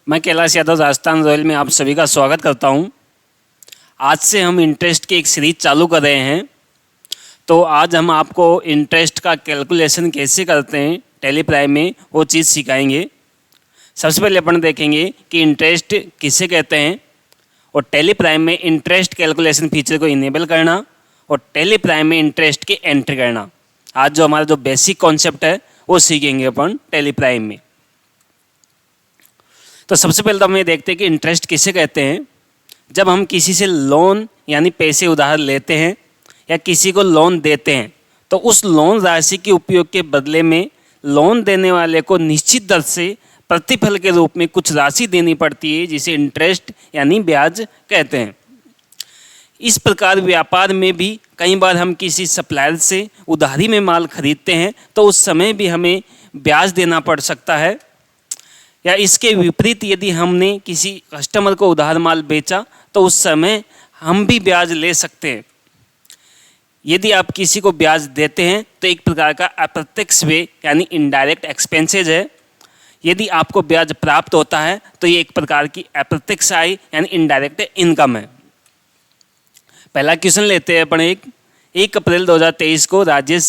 मैं कैलाश यादव राजस्थान रॉयल में आप सभी का स्वागत करता हूं। आज से हम इंटरेस्ट की एक सीरीज चालू कर रहे हैं। तो आज हम आपको इंटरेस्ट का कैलकुलेशन कैसे करते हैं टैली प्राइम में, वो चीज़ सिखाएंगे। सबसे पहले अपन देखेंगे कि इंटरेस्ट किसे कहते हैं और टैली प्राइम में इंटरेस्ट कैलकुलेशन फीचर को इनेबल करना और टैली प्राइम में इंटरेस्ट की एंट्री करना। आज जो हमारा जो बेसिक कॉन्सेप्ट है वो सीखेंगे अपन टैली प्राइम में। तो सबसे पहले तो हम ये देखते हैं कि इंटरेस्ट किसे कहते हैं। जब हम किसी से लोन यानी पैसे उधार लेते हैं या किसी को लोन देते हैं तो उस लोन राशि के उपयोग के बदले में लोन देने वाले को निश्चित दर से प्रतिफल के रूप में कुछ राशि देनी पड़ती है, जिसे इंटरेस्ट यानी ब्याज कहते हैं। इस प्रकार व्यापार में भी कई बार हम किसी सप्लायर से उधारी में माल खरीदते हैं तो उस समय भी हमें ब्याज देना पड़ सकता है, या इसके विपरीत यदि हमने किसी कस्टमर को उधार माल बेचा तो उस समय हम भी ब्याज ले सकते हैं। यदि आप किसी को ब्याज देते हैं तो एक प्रकार का अप्रत्यक्ष व्यय यानी इनडायरेक्ट एक्सपेंसेज है। यदि आपको ब्याज प्राप्त होता है तो ये एक प्रकार की अप्रत्यक्ष आय यानी इनडायरेक्ट इनकम है। पहला क्वेश्चन लेते हैं अपन। 1 अप्रैल 2023 को राजेश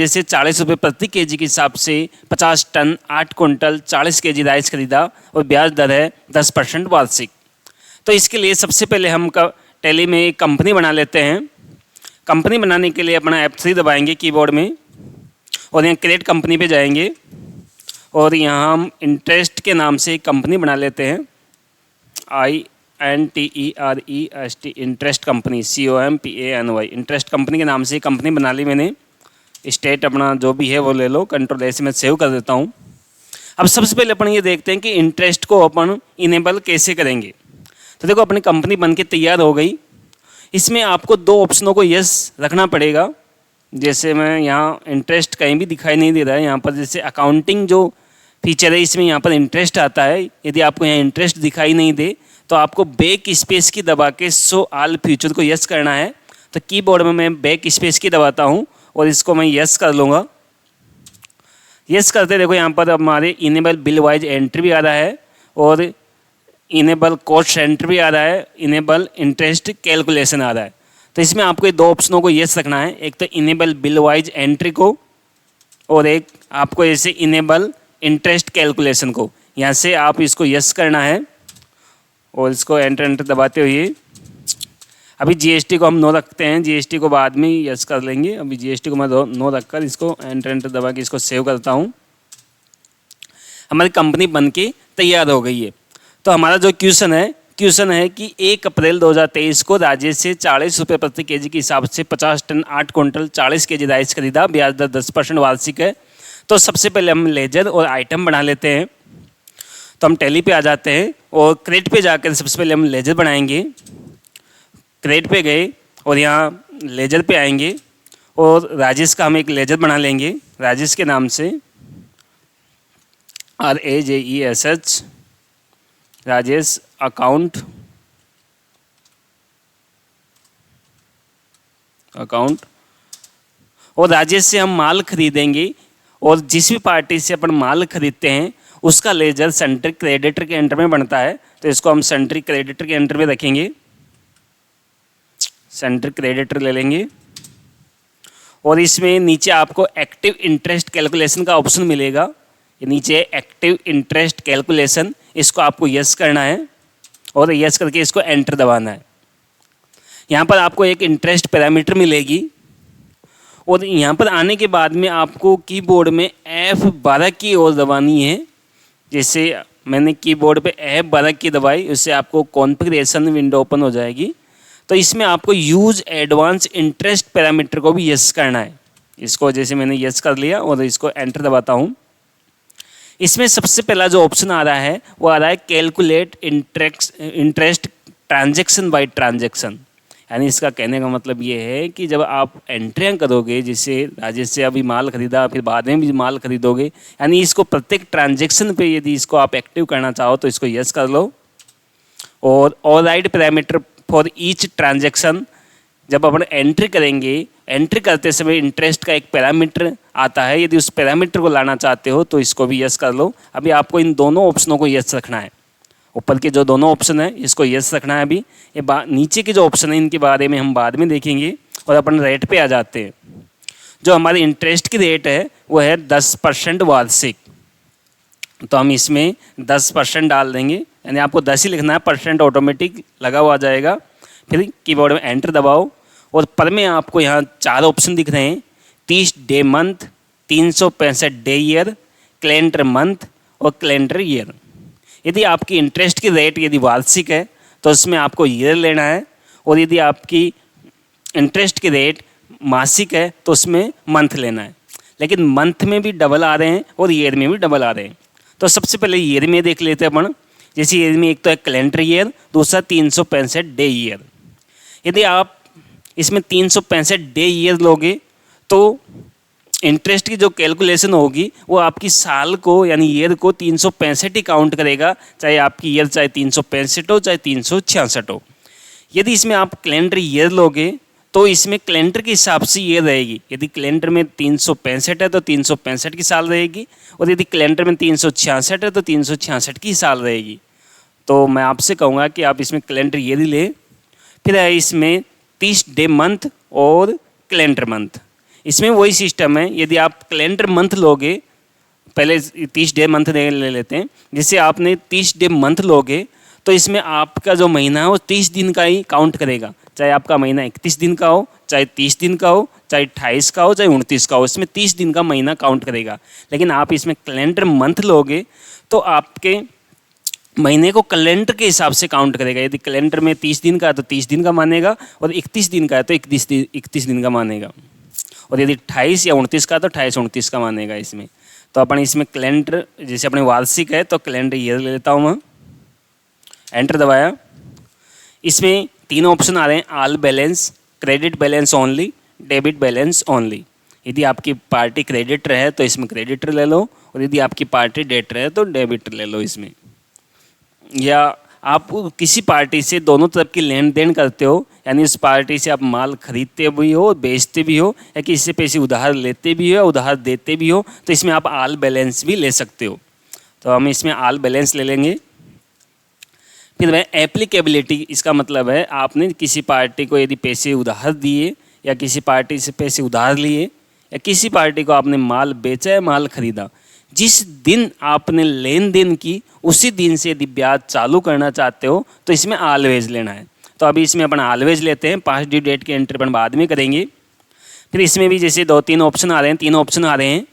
से 40 रुपये प्रति केजी के हिसाब से 50 टन 8 कुंटल 40 केजी राइस खरीदा और ब्याज दर है 10% वार्षिक। तो इसके लिए सबसे पहले हम टैली में एक कंपनी बना लेते हैं। कंपनी बनाने के लिए अपना F3 दबाएंगे कीबोर्ड में और यहाँ क्रिएट कंपनी पे जाएंगे और यहाँ हम इंटरेस्ट के नाम से एक कंपनी बना लेते हैं। INTEREST interest company COMPANY interest company के नाम से कंपनी बना ली मैंने। स्टेट अपना जो भी है वो ले लो, कंट्रोल से मैं सेव कर देता हूँ। अब सबसे पहले अपन ये देखते हैं कि इंटरेस्ट को अपन इनेबल कैसे करेंगे। तो देखो अपनी कंपनी बन के तैयार हो गई। इसमें आपको 2 ऑप्शनों को यस रखना पड़ेगा। जैसे मैं यहाँ इंटरेस्ट कहीं भी दिखाई नहीं दे रहा है, यहाँ पर जैसे अकाउंटिंग जो फीचर है इसमें यहाँ पर इंटरेस्ट आता है। यदि आपको यहाँ इंटरेस्ट दिखाई नहीं दे तो आपको बैक स्पेस की दबा के शो ऑल फ्यूचर को यस करना है। तो कीबोर्ड में मैं बैक स्पेस की दबाता हूँ और इसको मैं यस कर लूँगा। यस करते देखो यहाँ पर हमारे इनेबल बिल वाइज एंट्री भी आ रहा है और इनेबल कॉस्ट एंट्री भी आ रहा है, इनेबल इंटरेस्ट कैलकुलेशन आ रहा है। तो इसमें आपको 2 ऑप्शनों को यस रखना है, एक तो इनेबल बिल वाइज एंट्री को और एक आपको ऐसे इनेबल इंटरेस्ट कैलकुलेशन को। यहाँ से आप इसको यस करना है और इसको एंटर दबाते हुए अभी GST को हम नो रखते हैं, GST को बाद में यस कर लेंगे। अभी GST को मैं नो रखकर इसको एंटर दबा के इसको सेव करता हूँ। हमारी कंपनी बन के तैयार हो गई है। तो हमारा जो क्वेश्चन है कि 1 अप्रैल 2023 को राजेश से 40 रुपये प्रति केजी के हिसाब से 50 टन 8 कुंटल 40 केजी राइस खरीदा, ब्याज दर 10% वार्षिक है। तो सबसे पहले हम लेजर और आइटम बना लेते हैं। तो हम टैली पे आ जाते हैं और क्रेडिट पे जाकर सबसे पहले हम लेजर बनाएंगे। क्रेडिट पे गए और यहाँ लेजर पे आएंगे और राजेश का हम एक लेजर बना लेंगे राजेश के नाम से, RAJESH राजेश अकाउंट और राजेश से हम माल खरीदेंगे और जिस भी पार्टी से अपन माल खरीदते हैं उसका लेजर सेंट्रिक क्रेडिटर के एंटर में बनता है। तो इसको हम सेंट्रिक क्रेडिटर के एंटर में रखेंगे, सेंट्रिक क्रेडिटर ले लेंगे और इसमें नीचे आपको एक्टिव इंटरेस्ट कैलकुलेशन का ऑप्शन मिलेगा। ये नीचे एक्टिव इंटरेस्ट कैलकुलेशन, इसको आपको यस करना है और यस करके इसको एंटर दबाना है। यहाँ पर आपको एक इंटरेस्ट पैरामीटर मिलेगी और यहाँ पर आने के बाद में आपको कीबोर्ड में F12 की ओर दबानी है। जैसे मैंने कीबोर्ड पे F12 की दबाई, उससे आपको कॉन्फ़िगरेशन विंडो ओपन हो जाएगी। तो इसमें आपको यूज एडवांस इंटरेस्ट पैरामीटर को भी यस करना है। इसको जैसे मैंने यस कर लिया और इसको एंटर दबाता हूँ। इसमें सबसे पहला जो ऑप्शन आ रहा है वो आ रहा है calculate interest transaction bye transaction. यानी इसका कहने का मतलब ये है कि जब आप एंट्रियाँ करोगे, जैसे राजेश से अभी माल खरीदा फिर बाद में भी माल खरीदोगे, यानी इसको प्रत्येक ट्रांजैक्शन पे यदि इसको आप एक्टिव करना चाहो तो इसको यस कर लो और override parameter for each transaction जब अपन एंट्री करेंगे, एंट्री करते समय इंटरेस्ट का एक पैरामीटर आता है, यदि उस पैरामीटर को लाना चाहते हो तो इसको भी यस कर लो। अभी आपको इन दोनों ऑप्शनों को यस रखना है, ऊपर के जो दोनों ऑप्शन है इसको यस रखना है। अभी ये नीचे के जो ऑप्शन है इनके बारे में हम बाद में देखेंगे। और अपन रेट पे आ जाते हैं। जो हमारी इंटरेस्ट की रेट है वो है 10% वार्षिक, तो हम इसमें 10% डाल देंगे, यानी आपको 10 ही लिखना है, परसेंट ऑटोमेटिक लगा हुआ जाएगा। फिर कीबोर्ड में एंटर दबाओ और पर में आपको यहाँ 4 ऑप्शन दिख रहे हैं, 30 day month, 365 day year, calendar month और कैलेंडर ईयर। यदि आपकी इंटरेस्ट की रेट यदि वार्षिक है तो उसमें आपको ईयर लेना है, और यदि आपकी इंटरेस्ट की रेट मासिक है तो उसमें मंथ लेना है। लेकिन मंथ में भी डबल आ रहे हैं और ईयर में भी डबल आ रहे हैं। तो सबसे पहले ईयर में देख लेते हैं अपन। जैसे ईयर में एक तो है कैलेंडर ईयर, दूसरा 365 डे ईयर। यदि आप इसमें 365 डे ईयर लोगे तो इंटरेस्ट की जो कैलकुलेशन होगी वो आपकी साल को यानी ईयर को 365 ही काउंट करेगा, चाहे आपकी ईयर चाहे 365 हो चाहे 366 हो। यदि इसमें आप कैलेंडर ईयर लोगे तो इसमें कैलेंडर के हिसाब से ईयर रहेगी। यदि कैलेंडर में 365 है तो 365 की साल रहेगी, और यदि कैलेंडर में 366 है तो 366 की साल रहेगी। तो मैं आपसे कहूँगा कि आप इसमें कैलेंडर ईयर ही ले। फिर है इसमें 30 डे मंथ और कैलेंडर मंथ। इसमें वही सिस्टम है, यदि आप कैलेंडर मंथ लोगे, पहले 30 डे मंथ ले लेते हैं। जैसे आपने 30 डे मंथ लोगे तो इसमें आपका जो महीना है वो 30 दिन का ही काउंट करेगा, चाहे आपका महीना 31 दिन का हो, चाहे 30 दिन का हो, चाहे 28 का हो, चाहे 29 का हो, इसमें 30 दिन का महीना काउंट करेगा। लेकिन आप इसमें कैलेंडर मंथ लोगे तो आपके महीने को कैलेंडर के हिसाब से काउंट करेगा। यदि कैलेंडर में 30 दिन का है तो 30 दिन का मानेगा, और 31 दिन का है तो 31 दिन का मानेगा, और यदि 28 या 29 का तो 28-29 का मानेगा इसमें। तो अपन इसमें कैलेंडर, जैसे अपने वार्षिक है तो कैलेंडर ईयर ले लेता हूँ मैं, एंटर दबाया। इसमें 3 ऑप्शन आ रहे हैं, all balance, credit balance only, debit balance only. यदि आपकी पार्टी क्रेडिटर है तो इसमें क्रेडिटर ले लो, और यदि आपकी पार्टी डेटर है तो डेबिटर ले लो इसमें। या आप किसी पार्टी से दोनों तरफ की लेन देन करते हो, यानी उस पार्टी से आप माल खरीदते भी हो, बेचते भी हो, या किसी से पैसे उधार लेते भी हो, उधार देते भी हो, तो इसमें आप ऑल बैलेंस भी ले सकते हो। तो हम इसमें ऑल बैलेंस ले लेंगे। फिर वह एप्लीकेबिलिटी, इसका मतलब है आपने किसी पार्टी को यदि पैसे उधार दिए या किसी पार्टी से पैसे उधार लिए या किसी पार्टी को आपने माल बेचा या माल खरीदा, जिस दिन आपने लेन देन की उसी दिन से यदि ब्याज चालू करना चाहते हो तो इसमें ऑलवेज लेना है। तो अभी इसमें अपन ऑलवेज लेते हैं, पास्ट ड्यू डेट की एंट्री अपन बाद में करेंगे। फिर इसमें भी जैसे 2-3 ऑप्शन आ रहे हैं, 3 ऑप्शन आ रहे हैं।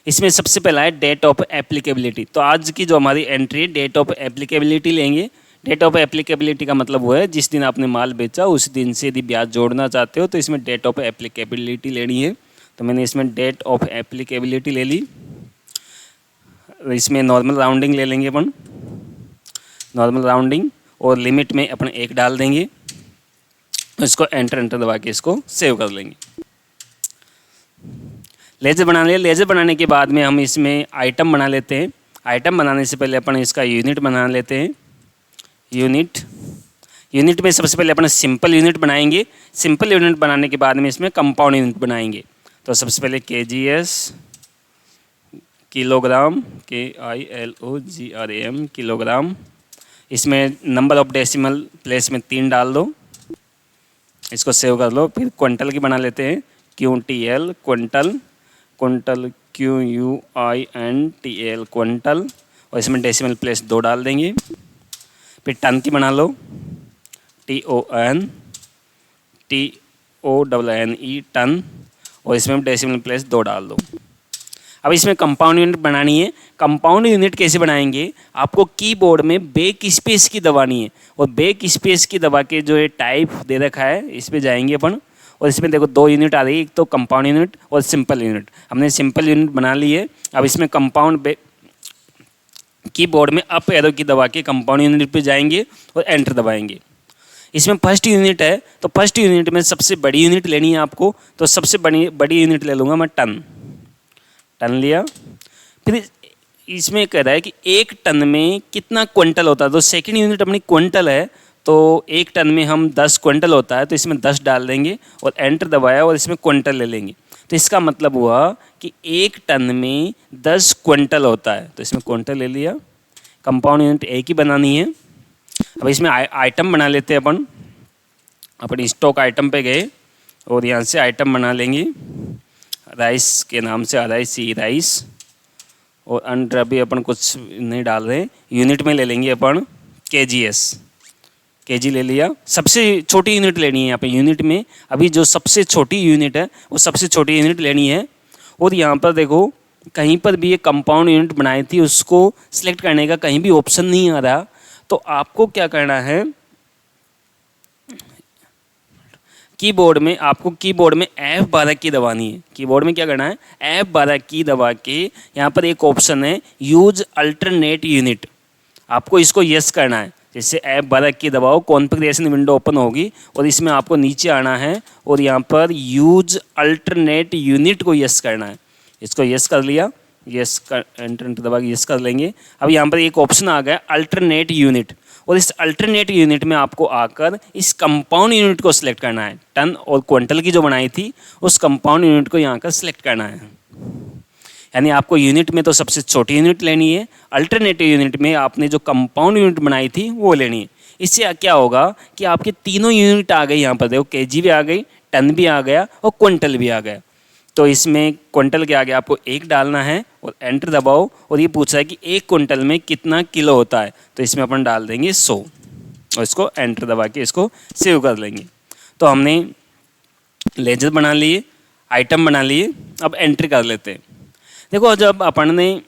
इसमें सबसे पहला है डेट ऑफ एप्लीकेबिलिटी। तो आज की जो हमारी एंट्री है डेट ऑफ एप्लीकेबिलिटी लेंगे। डेट ऑफ एप्लीकेबिलिटी का मतलब वो है जिस दिन आपने माल बेचा उस दिन से यदि ब्याज जोड़ना चाहते हो तो इसमें डेट ऑफ एप्लीकेबिलिटी लेनी है। तो मैंने इसमें डेट ऑफ एप्लीकेबिलिटी ले ली। इसमें नॉर्मल राउंडिंग ले लेंगे अपन, नॉर्मल राउंडिंग, और लिमिट में अपन 1 डाल देंगे। इसको एंटर दबा के इसको सेव कर लेंगे। लेजर बना लिया। लेजर बनाने के बाद में हम इसमें आइटम बना लेते हैं। आइटम बनाने से पहले अपन इसका यूनिट बना लेते हैं। यूनिट में सबसे पहले अपन सिंपल यूनिट बनाएंगे। सिंपल यूनिट बनाने के बाद में इसमें कंपाउंड यूनिट बनाएंगे। तो सबसे पहले KGS, किलोग्राम, KILOGRAM, किलोग्राम। इसमें नंबर ऑफ डेसिमल प्लेस में 3 डाल दो, इसको सेव कर लो। फिर क्विंटल की बना लेते हैं, QTL, quintal, quintal QUINTL, quintal, और इसमें डेसिमल प्लेस 2 डाल देंगे। फिर टन की बना लो, TON, टन, और इसमें डेसिमल प्लेस 2 डाल दो। अब इसमें कंपाउंड यूनिट बनानी है। कंपाउंड यूनिट कैसे बनाएंगे, आपको कीबोर्ड में बैक स्पेस की दबानी है, और बैक स्पेस की दबा के जो ये टाइप दे रखा है इस पर जाएंगे अपन, और इसमें देखो 2 यूनिट आ रही है, एक तो कंपाउंड यूनिट और सिंपल यूनिट। हमने सिंपल यूनिट बना ली है। अब इसमें कंपाउंड कीबोर्ड में अप एरो की दबा के कंपाउंड यूनिट पे जाएंगे और एंटर दबाएंगे। इसमें फर्स्ट यूनिट है, तो फर्स्ट यूनिट में सबसे बड़ी यूनिट लेनी है आपको। तो सबसे बड़ी यूनिट ले लूँगा मैं, टन लिया। फिर इसमें कह रहा है कि 1 टन में कितना क्विंटल होता है, तो सेकंड यूनिट अपनी क्विंटल है, तो 1 टन में हम 10 क्विंटल होता है तो इसमें 10 डाल देंगे और एंटर दबाया और इसमें क्विंटल ले लेंगे। तो इसका मतलब हुआ कि 1 टन में 10 क्विंटल होता है, तो इसमें क्विंटल ले लिया। कंपाउंड यूनिट एक ही बनानी है। अब इसमें आइटम बना लेते हैं अपन स्टॉक आइटम पे गए और यहाँ से आइटम बना लेंगे राइस के नाम से, RIC राइस। और अंडर अभी अपन कुछ नहीं डाल रहे, यूनिट में ले लेंगे अपन KGS, KG ले लिया। सबसे छोटी यूनिट लेनी है यहाँ पे यूनिट में, अभी जो सबसे छोटी यूनिट है वो सबसे छोटी यूनिट लेनी है। और यहाँ पर देखो कहीं पर भी ये कंपाउंड यूनिट बनाई थी उसको सिलेक्ट करने का कहीं भी ऑप्शन नहीं आ रहा, तो आपको क्या करना है, कीबोर्ड में आपको F12 की दबानी है। कीबोर्ड में क्या करना है, F12 की दबा के यहाँ पर एक ऑप्शन है यूज अल्टरनेट यूनिट, आपको इसको यस करना है। जैसे F12 की दबाओ, कॉन्फ़िगरेशन विंडो ओपन होगी और इसमें आपको नीचे आना है और यहाँ पर यूज अल्टरनेट यूनिट को यस करना है। इसको यस कर लिया, यस कर एंटर दबा के यस कर लेंगे। अब यहाँ पर एक ऑप्शन आ गया अल्टरनेट यूनिट, और इस अल्टरनेट यूनिट में आपको आकर इस कंपाउंड यूनिट को सिलेक्ट करना है। टन और क्विंटल की जो बनाई थी उस कंपाउंड यूनिट को यहाँ कर सिलेक्ट करना है। यानी आपको यूनिट में तो सबसे छोटी यूनिट लेनी है, अल्टरनेटिव यूनिट में आपने जो कंपाउंड यूनिट बनाई थी वो लेनी है। इससे क्या होगा कि आपके तीनों यूनिट आ गई, यहाँ पर देखो KG भी आ गई, टन भी आ गया और क्विंटल भी आ गया। तो इसमें क्विंटल के आगे आपको 1 डालना है और एंटर दबाओ और ये पूछ रहा है कि 1 क्विंटल में कितना किलो होता है, तो इसमें अपन डाल देंगे 100 और इसको एंटर दबा के इसको सेव कर लेंगे। तो हमने लेजर बना लिए, आइटम बना लिए, अब एंट्री कर लेते हैं। देखो जब अपन ने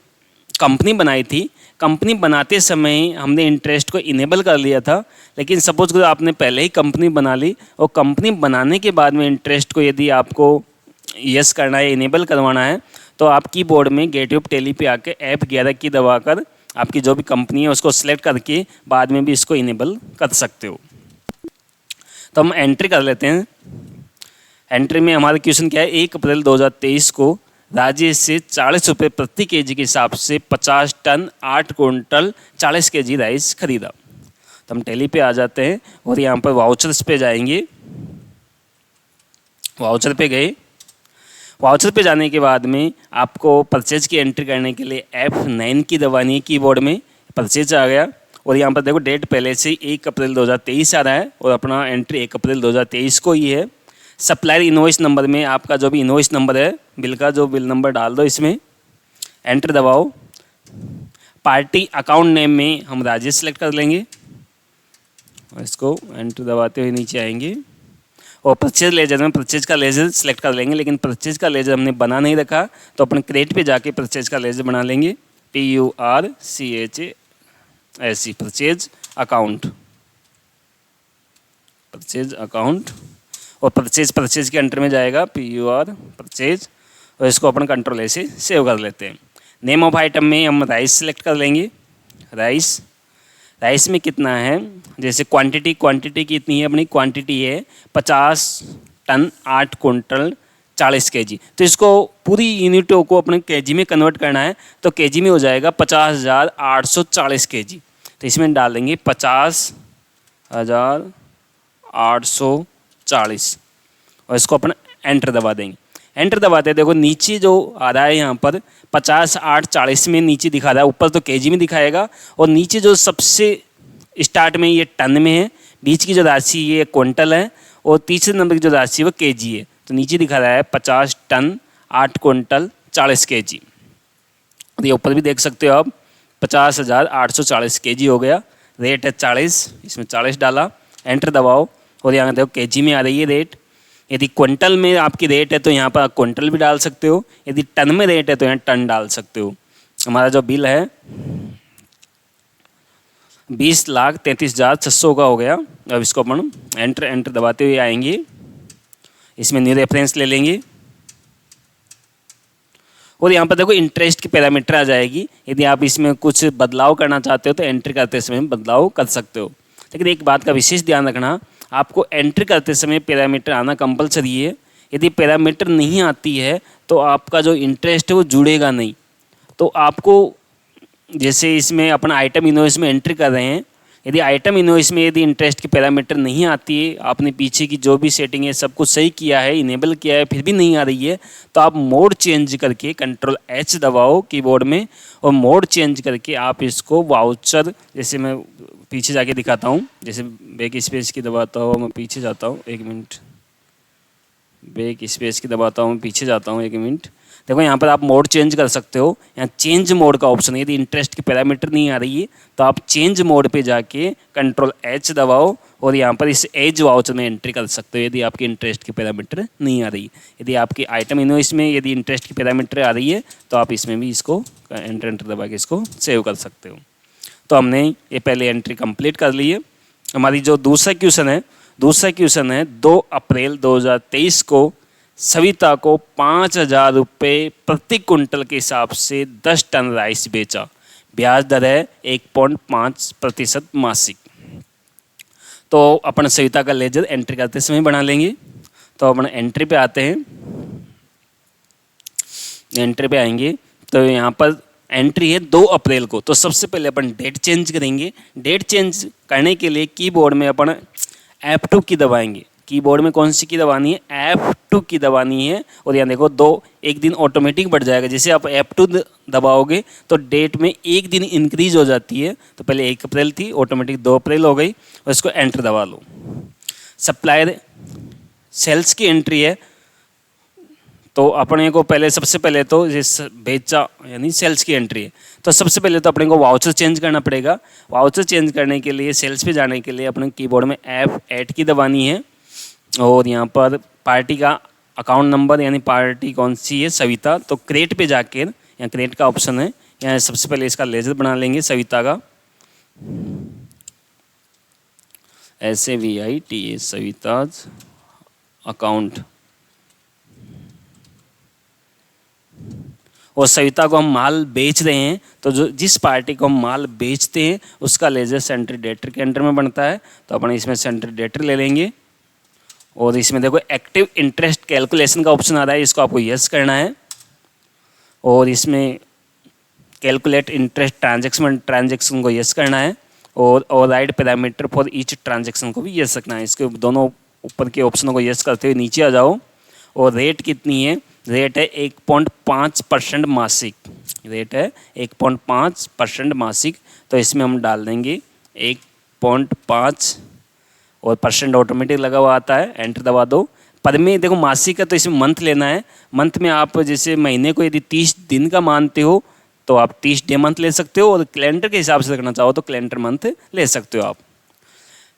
कंपनी बनाई थी, कंपनी बनाते समय हमने इंटरेस्ट को इनेबल कर लिया था, लेकिन सपोज करो आपने पहले ही कंपनी बना ली और कंपनी बनाने के बाद में इंटरेस्ट को यदि आपको यस करना है, इनेबल करवाना है, तो आप कीबोर्ड में गेटवे ऑफ टैली पे आके F11 की दबाकर आपकी जो भी कंपनी है उसको सिलेक्ट करके बाद में भी इसको इनेबल कर सकते हो। तो हम एंट्री कर लेते हैं। एंट्री में हमारा क्वेश्चन क्या है, 1 अप्रैल 2023 को राजेश से 40 रुपये प्रति केजी के हिसाब से 50 टन 8 क्विंटल 40 केजी राइस खरीदा। तो हम टैली पे आ जाते हैं और यहाँ पर वाउचर्स पे जाएंगे। वाउचर पे गए, वाउचर पे जाने के बाद में आपको परचेज की एंट्री करने के लिए F9 की दबानी है कीबोर्ड में। परचेज आ गया और यहाँ पर देखो डेट पहले से 1 अप्रैल 2023 आ रहा है और अपना एंट्री 1 अप्रैल 2023 को ही है। सप्लायर इनवॉइस नंबर में आपका जो भी इनवॉइस नंबर है, बिल का जो बिल नंबर डाल दो इसमें, एंटर दबाओ। पार्टी अकाउंट नेम में हम राजेश सेलेक्ट कर लेंगे और इसको एंटर दबाते हुए नीचे आएंगे और परचेज लेजर में परचेज का लेजर सेलेक्ट कर लेंगे, लेकिन परचेज का लेजर हमने बना नहीं रखा तो अपन क्रेडिट पे जाके परचेज का लेजर बना लेंगे। PURCHASE purchase account, purchase account और परचेज के अंडर में जाएगा PUR परचेज और इसको अपन कंट्रोल A से सेव कर लेते हैं। नेम ऑफ आइटम में हम राइस सेलेक्ट कर लेंगे। राइस में कितना है, जैसे क्वांटिटी कितनी है, अपनी क्वांटिटी है 50 टन 8 क्विंटल 40 केजी। तो इसको पूरी यूनिटों को अपने केजी में कन्वर्ट करना है, तो केजी में हो जाएगा 50,840 केजी। तो इसमें डाल देंगे 50,840 और इसको अपन एंटर दबा देंगे। एंटर दबाते देखो नीचे जो आ रहा है यहाँ पर 50,840 में नीचे दिखा रहा है, ऊपर तो केजी में दिखाएगा और नीचे जो सबसे स्टार्ट में ये टन में है, बीच की जो राशि ये क्विंटल है और तीसरे नंबर की जो राशि वो केजी है। तो नीचे दिखा रहा है 50 टन 8 क्विंटल 40 केजी। ये ऊपर भी देख सकते हो आप 50,840 केजी हो गया। रेट है 40, इसमें 40 डाला, एंटर दबाओ और यहाँ देखो केजी में आ रही है रेट। यदि क्विंटल में आपकी रेट है तो यहाँ पर क्विंटल भी डाल सकते हो, यदि टन में रेट है तो यहाँ टन डाल सकते हो। हमारा जो बिल है 20,33,600 का हो गया। अब इसको अपन एंटर दबाते हुए आएंगे, इसमें न्यू रेफरेंस ले लेंगे और यहाँ पर देखो इंटरेस्ट की पैरामीटर आ जाएगी। यदि आप इसमें कुछ बदलाव करना चाहते हो तो एंट्री करते समय बदलाव कर सकते हो। लेकिन एक बात का विशेष ध्यान रखना, आपको एंट्री करते समय पैरामीटर आना कंपलसरी है। यदि पैरामीटर नहीं आती है तो आपका जो इंटरेस्ट है वो जुड़ेगा नहीं। तो आपको जैसे इसमें अपना आइटम इनवॉइस में एंट्री कर रहे हैं, यदि आइटम इनवॉइस में यदि इंटरेस्ट की पैरामीटर नहीं आती है, आपने पीछे की जो भी सेटिंग है सब कुछ सही किया है, इनेबल किया है, फिर भी नहीं आ रही है, तो आप मोड चेंज करके कंट्रोल एच दबाओ कीबोर्ड में और मोड चेंज करके आप इसको वाउचर, जैसे मैं पीछे जाके दिखाता हूँ, जैसे बैक स्पेस की दबाता हूँ, मैं पीछे जाता हूँ, 1 मिनट, बैक स्पेस की दबाता हूँ, पीछे जाता हूँ, 1 मिनट। देखो यहाँ पर आप मोड चेंज कर सकते हो, यहाँ चेंज मोड का ऑप्शन है। यदि इंटरेस्ट की पैरामीटर नहीं आ रही है तो आप चेंज मोड पे जाके कंट्रोल एच दबाओ और यहाँ पर इस एज वाउचर में एंट्री कर सकते हो यदि आपकी इंटरेस्ट की पैरामीटर नहीं आ रही। यदि आपकी आइटम इनवॉइस में यदि इंटरेस्ट की पैरामीटर आ रही है तो आप इसमें भी इसको एंटर दबा के इसको सेव कर सकते हो। तो हमने ये पहले एंट्री कंप्लीट कर ली है। हमारी जो दूसरा क्वेश्चन है 2 अप्रैल 2023 को सविता को 5,000 रुपये प्रति कुंटल के हिसाब से 10 टन राइस बेचा। ब्याज दर है 1.5% मासिक। तो अपन सविता का लेजर एंट्री करते समय बना लेंगे। तो अपन एंट्री पे आते हैं, एंट्री पे आएंगे तो यहाँ पर एंट्री है 2 अप्रैल को। तो सबसे पहले अपन डेट चेंज करेंगे। डेट चेंज करने के लिए कीबोर्ड में अपन F2 की दबाएंगे। कीबोर्ड में कौन सी की दबानी है? F2 की दबानी है। और यहाँ देखो एक दिन ऑटोमेटिक बढ़ जाएगा। जैसे आप F2 दबाओगे तो डेट में 1 दिन इंक्रीज हो जाती है। तो पहले 1 अप्रैल थी, ऑटोमेटिक 2 अप्रैल हो गई और इसको एंटर दबा लो। सप्लायर सेल्स की एंट्री है तो अपने को पहले सबसे पहले तो बेचा यानी सेल्स की एंट्री है। तो सबसे पहले तो अपने को वाउचर चेंज करना पड़ेगा। वाउचर चेंज करने के लिए सेल्स पे जाने के लिए अपने कीबोर्ड में F8 की दबानी है और यहाँ पर पार्टी का अकाउंट नंबर यानी पार्टी कौन सी है? सविता। तो क्रिएट पे जाकर यहाँ क्रिएट का ऑप्शन है, यहाँ सबसे पहले इसका लेजर बना लेंगे सविता का, SAVITA सविता अकाउंट। और सविता को हम माल बेच रहे हैं तो जो जिस पार्टी को हम माल बेचते हैं उसका लेजर सेंट्री डेटर के अंडर में बनता है। तो अपन इसमें सेंट्री डेटर ले लेंगे और इसमें देखो एक्टिव इंटरेस्ट कैलकुलेशन का ऑप्शन आ रहा है, इसको आपको यस करना है। और इसमें कैलकुलेट इंटरेस्ट ट्रांजेक्शन को यस करना है और right parameter for each transaction को भी यस रखना है। इसके दोनों ऊपर के ऑप्शनों को यस करते हुए नीचे आ जाओ। और रेट कितनी है? रेट है 1.5% मासिक। रेट है 1.5% मासिक। तो इसमें हम डाल देंगे 1.5 और परसेंट ऑटोमेटिक लगा हुआ आता है, एंटर दबा दो। पर में देखो मासिक है तो इसमें मंथ लेना है। मंथ में आप जैसे महीने को यदि 30 दिन का मानते हो तो आप 30 डे मंथ ले सकते हो और कैलेंडर के हिसाब से रखना चाहो तो कैलेंडर मंथ ले सकते हो आप।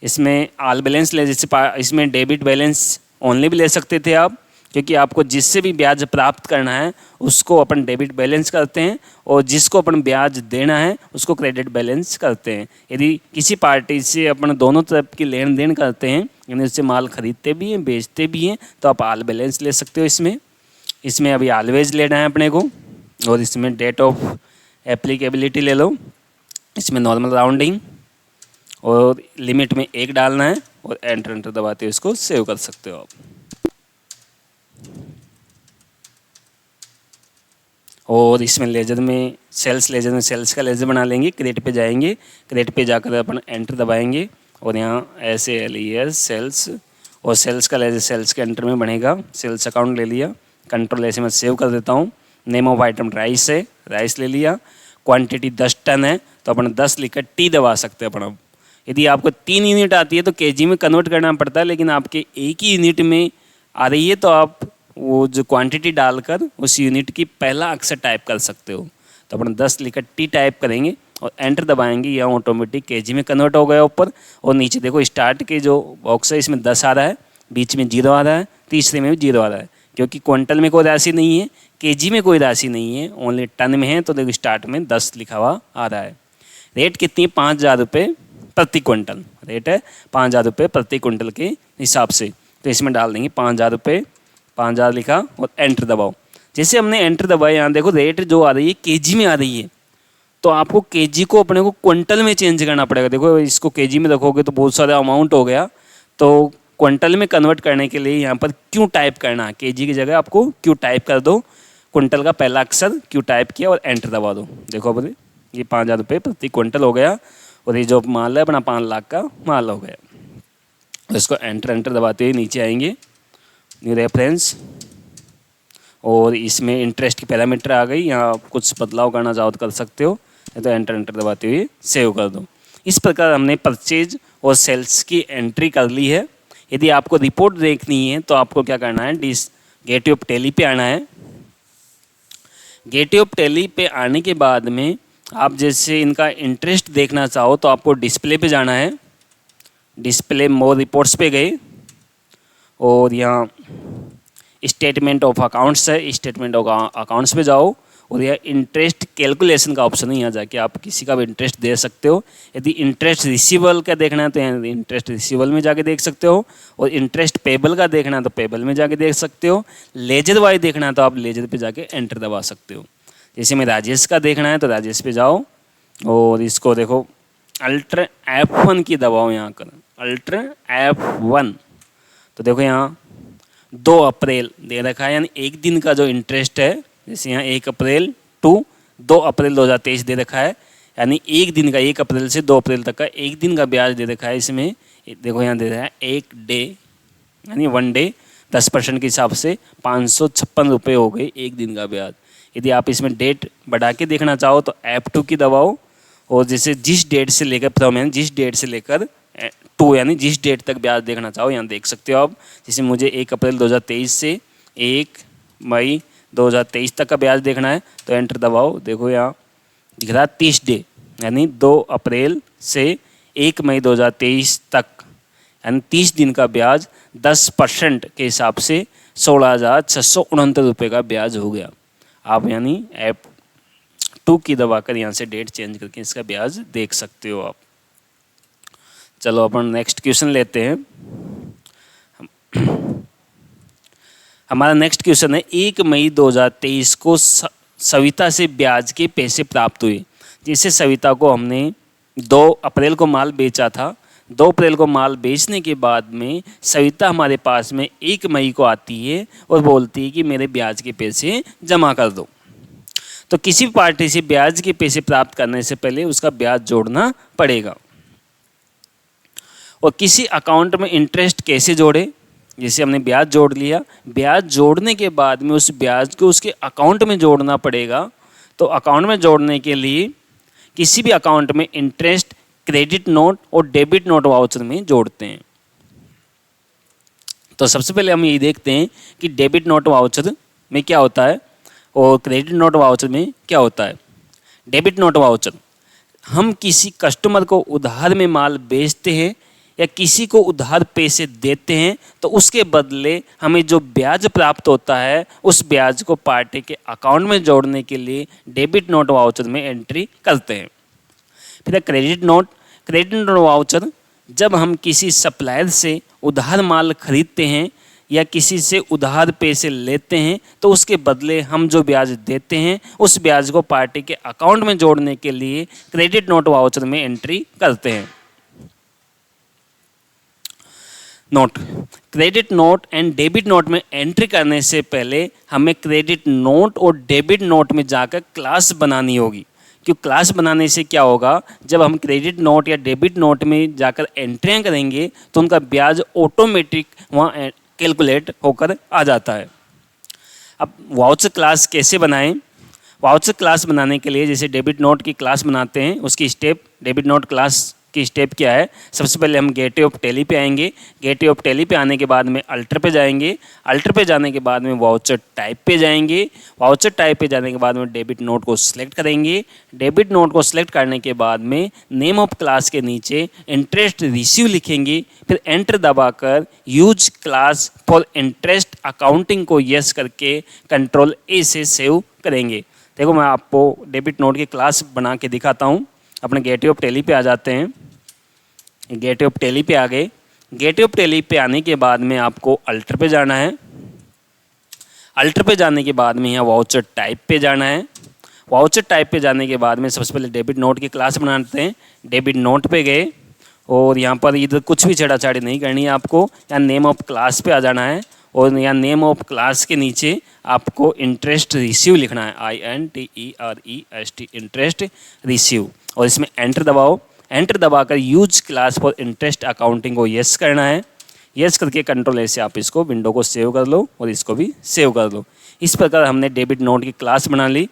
इसमें ऑल बैलेंस ले, जैसे इसमें डेबिट बैलेंस ओनली भी ले सकते थे आप, क्योंकि आपको जिससे भी ब्याज प्राप्त करना है उसको अपन डेबिट बैलेंस करते हैं और जिसको अपन ब्याज देना है उसको क्रेडिट बैलेंस करते हैं। यदि किसी पार्टी से अपन दोनों तरफ की लेन देन करते हैं यानी उससे माल खरीदते भी हैं बेचते भी हैं तो आप ऑल बैलेंस ले सकते हो। इसमें अभी ऑलवेज लेना है अपने को। और इसमें डेट ऑफ एप्लीकेबिलिटी ले लो। इसमें नॉर्मल राउंडिंग और लिमिट में 1 डालना है और एंटर दबाते हुए इसको सेव कर सकते हो आप। और इसमें लेजर में सेल्स का लेजर बना लेंगे। क्रिएट पे जाएंगे, क्रिएट पे जाकर अपन एंटर दबाएंगे और यहाँ SALES सेल्स और सेल्स का लेजर सेल्स के एंटर में बनेगा। सेल्स अकाउंट ले लिया, कंट्रोल ऐसे मैं सेव कर देता हूँ। नेम ऑफ आइटम राइस है, राइस ले लिया। क्वांटिटी 10 टन है तो अपन 10 लिखकर टी दबा सकते हैं अपन। अब यदि आपको 3 यूनिट आती है तो केजी में कन्वर्ट करना पड़ता है, लेकिन आपके एक ही यूनिट में आ रही है तो आप वो जो क्वांटिटी डालकर उस यूनिट की पहला अक्षर टाइप कर सकते हो। तो अपन 10 लिखकर टी टाइप करेंगे और एंटर दबाएंगे। यहाँ ऑटोमेटिक केजी में कन्वर्ट हो गया ऊपर। और नीचे देखो स्टार्ट के जो बॉक्स है इसमें 10 आ रहा है, बीच में 0 आ रहा है, तीसरे में भी 0 आ रहा है, क्योंकि क्विंटल में कोई राशि नहीं है, केजी में कोई राशि नहीं है, ओनली टन में है। तो देखो स्टार्ट में 10 लिखा हुआ आ रहा है। रेट कितनी? 5,000 रुपये प्रति क्विंटल। रेट है 5,000 रुपये प्रति क्विंटल के हिसाब से। तो इसमें डाल देंगे 5,000 रुपये, 5,000 लिखा और एंटर दबाओ। जैसे हमने एंटर दबाया यहाँ देखो रेट जो आ रही है केजी में आ रही है, तो आपको केजी को अपने को क्विंटल में चेंज करना पड़ेगा। देखो इसको केजी में रखोगे तो बहुत सारा अमाउंट हो गया, तो क्विंटल में कन्वर्ट करने के लिए यहाँ पर क्यू टाइप करना है। केजी की जगह आपको क्यू टाइप कर दो, क्विंटल का पहला अक्षर क्यू टाइप किया और एंटर दबा दो। देखो बोले ये 5,000 रुपये प्रति क्विंटल हो गया। और ये जो माल है अपना 5 लाख का माल हो गया। इसको एंटर दबाते हुए नीचे आएंगे, न्यू रेफरेंस, और इसमें इंटरेस्ट की पैरामीटर आ गई। यहाँ आप कुछ बदलाव करना चाहो तो कर सकते हो, नहीं तो एंटर दबाते हुए सेव कर दो। इस प्रकार हमने परचेज और सेल्स की एंट्री कर ली है। यदि आपको रिपोर्ट देखनी है तो आपको क्या करना है, गेटवे ऑफ टैली पे आना है। गेटवे ऑफ टैली पे आने के बाद में आप जैसे इनका इंटरेस्ट देखना चाहो तो आपको डिस्प्ले पे जाना है। डिस्प्ले मोर रिपोर्ट्स पे गए और यहाँ स्टेटमेंट ऑफ अकाउंट्स है, स्टेटमेंट ऑफ अकाउंट्स पे जाओ और यह इंटरेस्ट कैलकुलेशन का ऑप्शन है। यहाँ जाके आप किसी का भी इंटरेस्ट दे सकते हो। यदि इंटरेस्ट रिसीवेबल का देखना है तो यहाँ इंटरेस्ट रिसीवेबल में जाके देख सकते हो, और इंटरेस्ट पेबल का देखना है तो पेबल में जाके देख सकते हो। लेजर वाइज देखना है तो आप लेजर पे जाके एंटर दबा सकते हो। जैसे मैं राजेश का देखना है तो राजेश पे जाओ और इसको देखो, अल्टर F1 की दबाओ यहाँ कर, अल्टर F1, तो देखो यहाँ 2 अप्रैल दे रखा है, यानी एक दिन का जो इंटरेस्ट है, जैसे यहाँ 1 अप्रैल टू 2 अप्रैल 2023 दे रखा है, यानी एक दिन का 1 अप्रैल से 2 अप्रैल तक का एक दिन का ब्याज दे रखा है। इसमें देखो यहाँ दे रहा है 1 डे, यानी 1 डे 10% के हिसाब से 556 रुपये हो गए एक दिन का ब्याज। यदि आप इसमें डेट बढ़ा के देखना चाहो तो F2 की दबाओ, और जैसे जिस डेट से लेकर फ्रॉम, यानी जिस डेट से लेकर 2, यानी जिस डेट तक ब्याज देखना चाहो यहाँ देख सकते हो आप। जैसे मुझे 1 अप्रैल 2023 से 1 मई 2023 तक का ब्याज देखना है तो एंटर दबाओ। देखो यहाँ दिख रहा है 30 डे, यानी 2 अप्रैल से 1 मई 2023 तक, यानी 30 दिन का ब्याज 10% के हिसाब से 16,669 रुपये का ब्याज हो गया। आप यानी F2 की दबाकर यहाँ से डेट चेंज करके इसका ब्याज देख सकते हो आप। चलो अपन नेक्स्ट क्वेश्चन लेते हैं। हमारा नेक्स्ट क्वेश्चन है 1 मई 2023 को सविता से ब्याज के पैसे प्राप्त हुए। जैसे सविता को हमने 2 अप्रैल को माल बेचा था, 2 अप्रैल को माल बेचने के बाद में सविता हमारे पास में 1 मई को आती है और बोलती है कि मेरे ब्याज के पैसे जमा कर दो। तो किसी भी पार्टी से ब्याज के पैसे प्राप्त करने से पहले उसका ब्याज जोड़ना पड़ेगा। और किसी अकाउंट में इंटरेस्ट कैसे जोड़े, जैसे हमने ब्याज जोड़ लिया, ब्याज जोड़ने के बाद में उस ब्याज को उसके अकाउंट में जोड़ना पड़ेगा। तो अकाउंट में जोड़ने के लिए किसी भी अकाउंट में इंटरेस्ट क्रेडिट नोट और डेबिट नोट वाउचर में जोड़ते हैं। तो सबसे पहले हम ये देखते हैं कि डेबिट नोट वाउचर में क्या होता है और क्रेडिट नोट वाउचर में क्या होता है। डेबिट नोट वाउचर, हम किसी कस्टमर को उधार में माल बेचते हैं या किसी को उधार पैसे देते हैं तो उसके बदले हमें जो ब्याज प्राप्त होता है उस ब्याज को पार्टी के अकाउंट में जोड़ने के लिए डेबिट नोट वाउचर में एंट्री करते हैं। फिर क्रेडिट नोट वाउचर, जब हम किसी सप्लायर से उधार माल खरीदते हैं या किसी से उधार पैसे लेते हैं तो उसके बदले हम जो ब्याज देते हैं उस ब्याज को पार्टी के अकाउंट में जोड़ने के लिए क्रेडिट नोट वाउचर में एंट्री करते हैं। Note, credit note and debit note में एंट्री करने से पहले हमें क्रेडिट नोट और डेबिट नोट में जाकर क्लास बनानी होगी। क्योंकि क्लास बनाने से क्या होगा, जब हम क्रेडिट नोट या डेबिट नोट में जाकर एंट्रियाँ करेंगे तो उनका ब्याज ऑटोमेटिक वहाँ कैलकुलेट होकर आ जाता है। अब वाउचर क्लास कैसे बनाएं? वाउचर क्लास बनाने के लिए जैसे डेबिट नोट की क्लास बनाते हैं, उसकी स्टेप, डेबिट नोट क्लास की स्टेप क्या है। सबसे पहले हम गेटवे ऑफ टैली पे आएंगे। गेटवे ऑफ टैली पे आने के बाद में अल्टर पे जाएंगे। अल्टर पे जाने के बाद में वाउचर टाइप पे जाएंगे। वाउचर टाइप पे जाने के बाद में डेबिट नोट को सिलेक्ट करेंगे। डेबिट नोट को सिलेक्ट करने के बाद में नेम ऑफ क्लास के नीचे इंटरेस्ट रिसीव लिखेंगे। फिर एंटर दबाकर use class for interest accounting को यस करके कंट्रोल ए से सेव करेंगे। देखो मैं आपको डेबिट नोट की क्लास बना के दिखाता हूँ। अपने गेटवे ऑफ टैली पे आ जाते हैं। गेटवे ऑफ टैली पे आ गए। गेटवे ऑफ टैली पे आने के बाद में आपको अल्टर पे जाना है। अल्टर पे जाने के बाद में यहाँ वाउचर टाइप पे जाना है। वाउचर टाइप पे जाने के बाद में सबसे पहले डेबिट नोट की क्लास बनाते हैं। डेबिट नोट पे गए और यहाँ पर इधर कुछ भी छेड़ाछाड़ी नहीं करनी है आपको। यहाँ नेम ऑफ क्लास पे आ जाना है और यहाँ नेम ऑफ क्लास के नीचे आपको इंटरेस्ट रिसीव लिखना है, INTEREST, इंटरेस्ट रिसीव, और इसमें एंटर दबाओ। एंटर दबाकर use class for interest accounting को यस करना है। यस करके कंट्रोल से आप इसको विंडो को सेव कर लो और इसको भी सेव कर लो। इस प्रकार हमने डेबिट नोट की क्लास बना ली।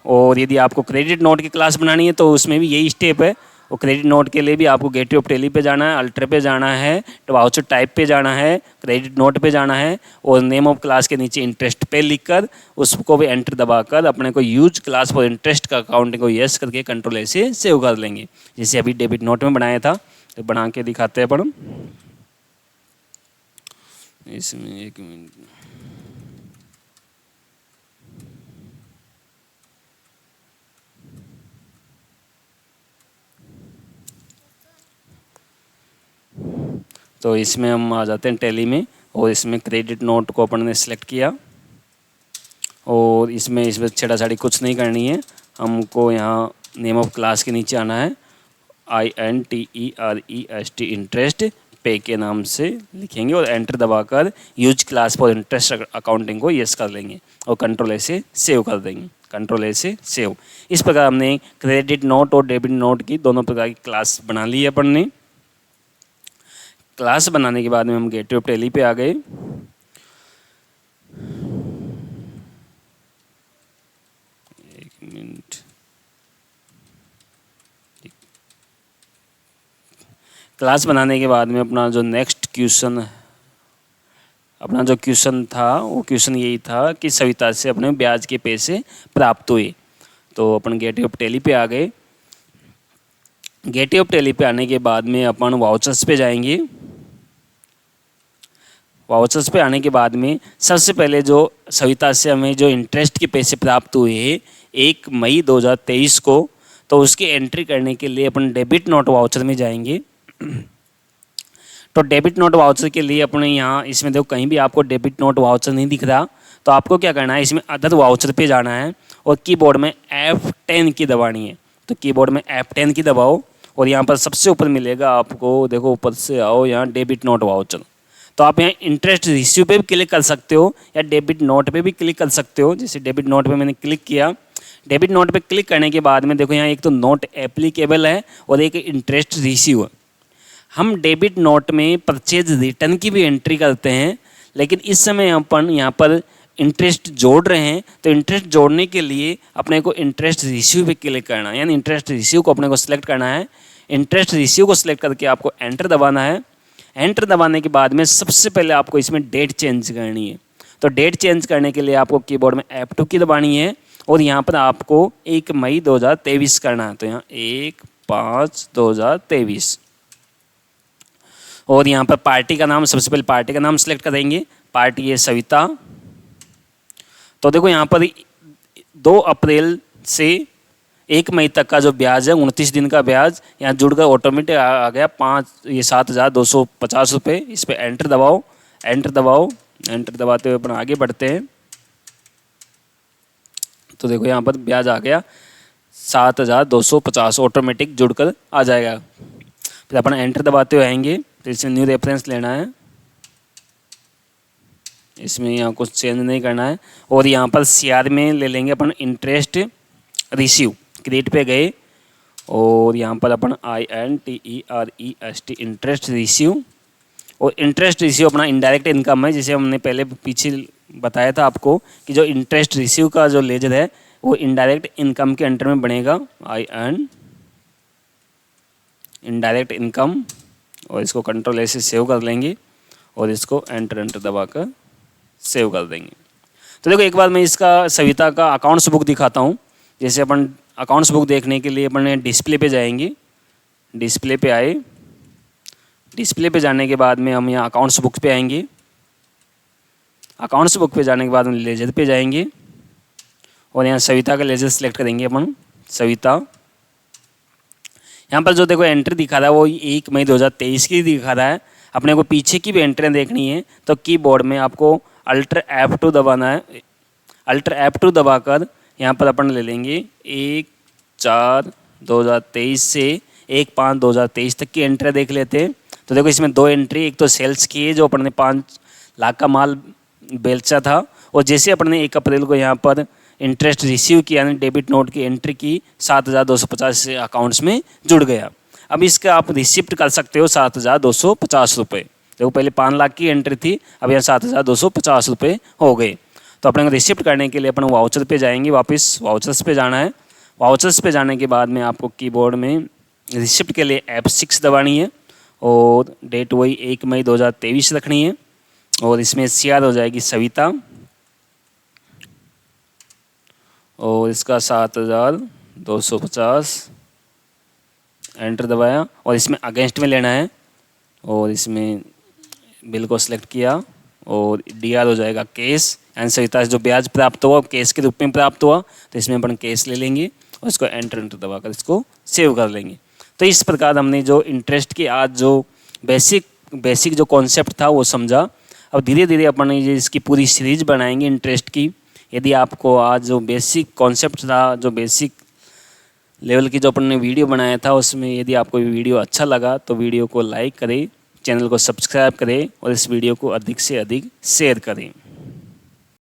और यदि आपको क्रेडिट नोट की क्लास बनानी है तो उसमें भी यही स्टेप है। और क्रेडिट नोट के लिए भी आपको गेटवे ऑफ टेली पे जाना है, अल्टर पे जाना है, वाउचर टाइप पे जाना है, क्रेडिट नोट पे जाना है और नेम ऑफ क्लास के नीचे इंटरेस्ट पे लिखकर उसको भी एंटर दबाकर अपने को यूज क्लास फॉर इंटरेस्ट का अकाउंटिंग को यस करके कंट्रोल ऐसे सेव कर लेंगे। जैसे अभी डेबिट नोट में बनाया था तो बना के दिखाते हैं अपन। इसमें एक मिनट, तो इसमें हम आ जाते हैं टैली में और इसमें क्रेडिट नोट को अपन ने सेलेक्ट किया और इसमें छेड़ाछाड़ी कुछ नहीं करनी है। हमको यहाँ नेम ऑफ क्लास के नीचे आना है, INTEREST इंटरेस्ट पे के नाम से लिखेंगे और एंटर दबाकर use class for interest accounting को यस कर लेंगे और कंट्रोल से सेव कर देंगे। कंट्रोल से सेव। इस प्रकार हमने क्रेडिट नोट और डेबिट नोट की दोनों प्रकार की क्लास बना ली है अपन ने। क्लास बनाने के बाद में हम गेटवे ऑफ टेली पे आ गए। एक मिनट, क्लास बनाने के बाद में अपना जो नेक्स्ट क्वेश्चन, अपना जो क्वेश्चन था वो क्वेश्चन यही था कि सविता से अपने ब्याज के पैसे प्राप्त हुए। तो अपन गेटवे ऑफ टेली पे आ गए। गेटवे ऑफ टेली पे आने के बाद में अपन वाउचर्स पे जाएंगे। वाउचर्स पे आने के बाद में सबसे पहले जो सविता से हमें जो इंटरेस्ट के पैसे प्राप्त हुए हैं 1 मई 2023 को, तो उसकी एंट्री करने के लिए अपन डेबिट नोट वाउचर में जाएंगे। तो डेबिट नोट वाउचर के लिए अपने यहाँ इसमें देखो कहीं भी आपको डेबिट नोट वाउचर नहीं दिख रहा, तो आपको क्या करना है, इसमें अदर वाउचर पे जाना है और कीबोर्ड में F10 की दबानी है। तो कीबोर्ड में F10 की दबाओ और यहाँ पर सबसे ऊपर मिलेगा आपको, देखो ऊपर से आओ यहाँ डेबिट नोट वाउचर। तो आप यहाँ इंटरेस्ट रिसीव पे भी क्लिक कर सकते हो या डेबिट नोट पे भी क्लिक कर सकते हो। जैसे डेबिट नोट पे मैंने क्लिक किया। डेबिट नोट पे क्लिक करने के बाद में देखो यहाँ एक तो नोट एप्लीकेबल है और एक इंटरेस्ट रिसीव। हम डेबिट नोट में परचेज रिटर्न की भी एंट्री करते हैं, लेकिन इस समय अपन यहाँ पर इंटरेस्ट जोड़ रहे हैं। तो इंटरेस्ट जोड़ने के लिए अपने को इंटरेस्ट रिसीव पे क्लिक करना है, यानी इंटरेस्ट रिसीव को अपने को सिलेक्ट करना है। इंटरेस्ट रिसीव को सिलेक्ट करके आपको एंटर दबाना है। एंटर दबाने के बाद में सबसे पहले आपको इसमें डेट चेंज करनी है। तो डेट चेंज करने के लिए आपको कीबोर्ड में F2 की दबानी है और यहाँ पर आपको 1 मई 2023 करना है। तो यहाँ 1/5/2023 और यहाँ पर पार्टी का नाम, सबसे पहले पार्टी का नाम सेलेक्ट करेंगे। पार्टी है सविता। तो देखो यहाँ पर 2 अप्रैल से 1 मई तक का जो ब्याज है 29 दिन का ब्याज यहाँ जुड़कर ऑटोमेटिक आ गया 7,250 रुपये। इस पर एंटर दबाओ, एंटर दबाओ। एंटर दबाते हुए अपन आगे बढ़ते हैं। तो देखो यहाँ पर ब्याज आ गया 7,250 ऑटोमेटिक जुड़कर आ जाएगा। फिर अपन एंटर दबाते हुए आएंगे। तो इसमें न्यू रेफरेंस लेना है, इसमें यहाँ कुछ चेंज नहीं करना है। और यहाँ पर CR में ले लेंगे अपन इंटरेस्ट रिसीव। क्रिएट पे गए और यहाँ पर अपन INTEREST इंटरेस्ट रिसीव। और इंटरेस्ट रिसीव अपना इनडायरेक्ट इनकम है, जिसे हमने पहले पीछे बताया था आपको कि जो इंटरेस्ट रिसीव का जो लेजर है वो इनडायरेक्ट इनकम के अंडर में बनेगा, IN इनडायरेक्ट इनकम। और इसको कंट्रोल से सेव कर लेंगे और इसको एंटर दबाकर सेव कर देंगे। तो देखो एक बार मैं इसका सविता का अकाउंट्स बुक दिखाता हूँ। जैसे अपन अकाउंट्स बुक देखने के लिए अपन डिस्प्ले पे जाएंगे। डिस्प्ले पे आए, डिस्प्ले पे जाने के बाद में हम यहाँ अकाउंट्स बुक पे आएंगे। अकाउंट्स बुक पे जाने के बाद हम लेजर पे जाएंगे और यहाँ सविता का लेजर सेलेक्ट करेंगे अपन, सविता। यहाँ पर जो देखो एंट्री दिखा रहा है वो 1 मई 2023 की दिखा रहा है। अपने को पीछे की भी एंट्री देखनी है तो कीबोर्ड में आपको अल्टर F2 दबाना है। अल्टर F2 दबाकर यहाँ पर अपन ले लेंगे 1/4/2023 से 1/5/2023 तक की एंट्री देख लेते हैं। तो देखो इसमें 2 एंट्री, एक तो सेल्स की है जो अपन ने 5 लाख का माल बेचा था, और जैसे अपन ने 1 अप्रैल को यहाँ पर इंटरेस्ट रिसीव किया यानी डेबिट नोट की एंट्री की 7,250 से अकाउंट्स में जुड़ गया। अब इसका आप रिसिप्ट कर सकते हो 7,250 रुपये। देखो पहले 5 लाख की एंट्री थी, अब यहाँ 7,250 रुपये हो गए। तो अपने को रिसिप्ट करने के लिए अपन वाउचर पे जाएंगे, वापस वाउचर्स पे जाना है। वाउचर्स पे जाने के बाद में आपको कीबोर्ड में रिसिप्ट के लिए F6 दबानी है और डेट वही 1 मई 2023 रखनी है और इसमें CR हो जाएगी सविता और इसका 7,250 एंटर दबाया और इसमें अगेंस्ट में लेना है और इसमें बिल को सिलेक्ट किया और DR हो जाएगा केस एंड सविता से जो ब्याज प्राप्त हुआ केस के रूप में प्राप्त हुआ, तो इसमें अपन केस ले लेंगे और इसको एंटर दबाकर इसको सेव कर लेंगे। तो इस प्रकार हमने जो इंटरेस्ट की आज जो बेसिक जो कॉन्सेप्ट था वो समझा। अब धीरे धीरे अपन ये इसकी पूरी सीरीज बनाएंगे इंटरेस्ट की। यदि आपको आज जो बेसिक कॉन्सेप्ट था, जो बेसिक लेवल की जो अपन ने वीडियो बनाया था, उसमें यदि आपको वीडियो अच्छा लगा तो वीडियो को लाइक करें, चैनल को सब्सक्राइब करें और इस वीडियो को अधिक से अधिक शेयर करें।